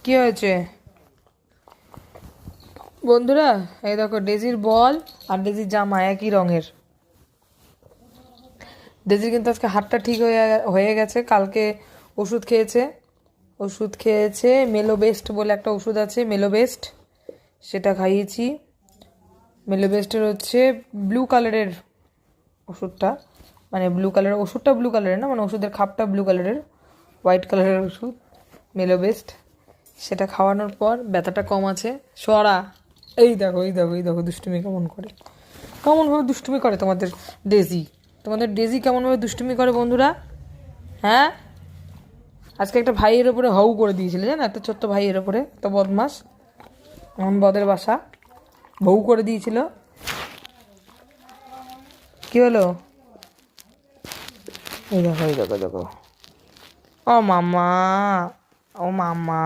কি হয়েছে বন্ধুরা? এই দেখো ডেজির বল আর ডেজির জামা একই রঙের। ডেজির কিন্তু আজকে হাতটা ঠিক হয়ে গেছে। কালকে ওষুধ খেয়েছে। মেলো বেস্ট বলে একটা ওষুধ আছে, মেলো বেস্ট, সেটা খাইয়েছি। মেলো বেস্টের হচ্ছে ব্লু কালারের ওষুধটা, মানে ব্লু কালারের না, মানে ওষুধের খাপটা ব্লু কালারের, হোয়াইট কালারের ওষুধ মেলো বেস্ট। সেটা খাওয়ানোর পর ব্যথাটা কম আছে। সরা, এই দেখো দুষ্টুমি কেমনভাবে দুষ্টুমি করে তোমাদের ডেজি কেমনভাবে দুষ্টুমি করে বন্ধুরা। হ্যাঁ, আজকে একটা ভাইয়ের ওপরে হাউ করে দিয়েছিলে জানো, একটা ছোট্ট ভাইয়ের ওপরে, তো বদমাস বদের বাসা বউ করে দিয়েছিল। কি হলো? এই দেখো ও মামা, ও মামা।